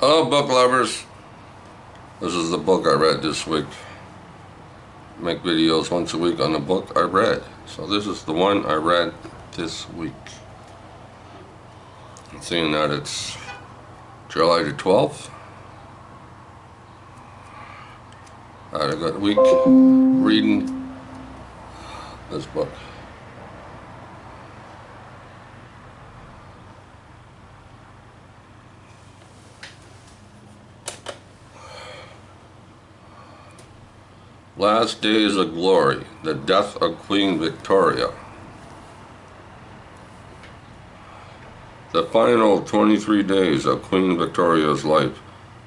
Hello, book lovers. This is the book I read this week. I make videos once a week on the book I read. So this is the one I read this week. Seeing that it's July the 12th. I had a good week reading this book. Last Days of Glory, the Death of Queen Victoria. The final 23 days of Queen Victoria's life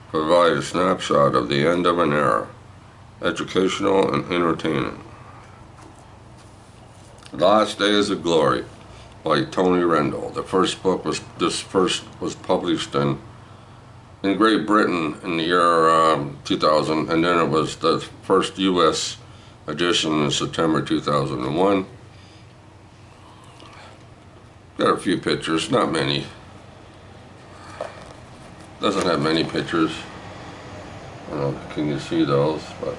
provide a snapshot of the end of an era, educational and entertaining. Last Days of Glory by Tony Rennell. The first book was published in Great Britain in the year 2000, and then it was the first U.S. edition in September 2001. Got a few pictures, not many. Doesn't have many pictures. I don't know, can you see those? But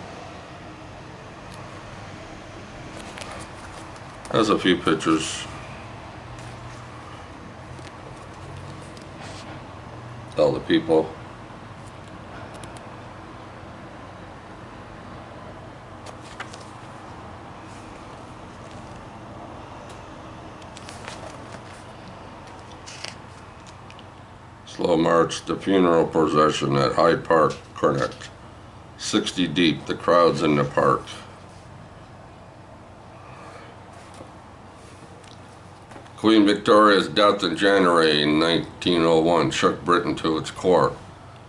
has a few pictures. All the people. Slow march, the funeral procession at Hyde Park, Connacht. 60 deep, the crowds in the park. Queen Victoria's death in January 1901 shook Britain to its core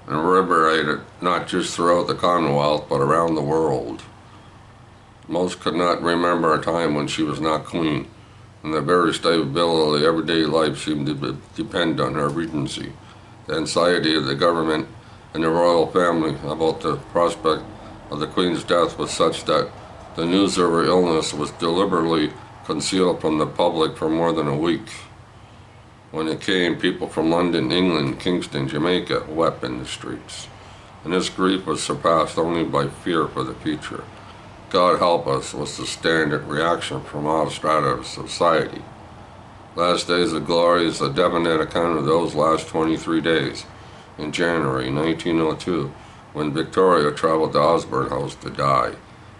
and reverberated not just throughout the Commonwealth but around the world. Most could not remember a time when she was not queen, and the very stability of everyday life seemed to depend on her regency. The anxiety of the government and the royal family about the prospect of the Queen's death was such that the news of her illness was deliberately concealed from the public for more than a week. When it came, people from London, England, Kingston, Jamaica wept in the streets, and this grief was surpassed only by fear for the future. God help us was the standard reaction from all strata of society. Last Days of Glory is a definite account of those last 23 days in January 1902, when Victoria traveled to Osborne House to die.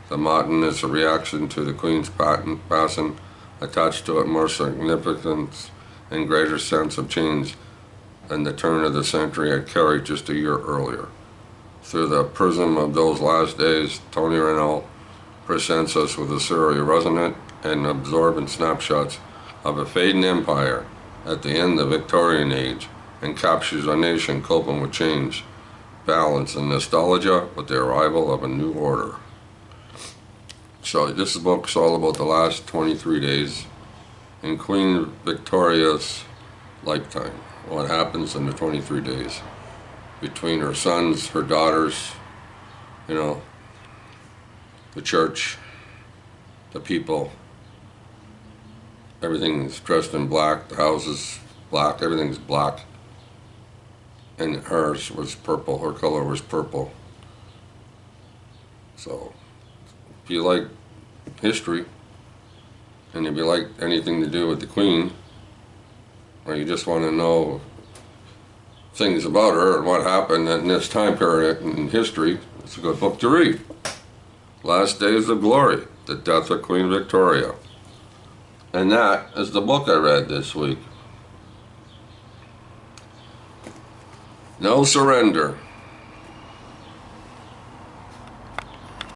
The motto is a reaction to the Queen's passing, attached to it more significance and greater sense of change than the turn of the century had carried just a year earlier. Through the prism of those last days, Tony Rennell presents us with a series of resonant and absorbent snapshots of a fading empire at the end of the Victorian age, and captures a nation coping with change, balance, and nostalgia with the arrival of a new order. So this book's all about the last 23 days in Queen Victoria's lifetime. What happens in the 23 days between her sons, her daughters, the church, the people. Everything's dressed in black, the house is black, everything's black. And hers was purple, her color was purple. So if you like history, and if you like anything to do with the Queen, or you just want to know things about her and what happened in this time period in history, it's a good book to read. Last Days of Glory, the Death of Queen Victoria. And that is the book I read this week. No surrender.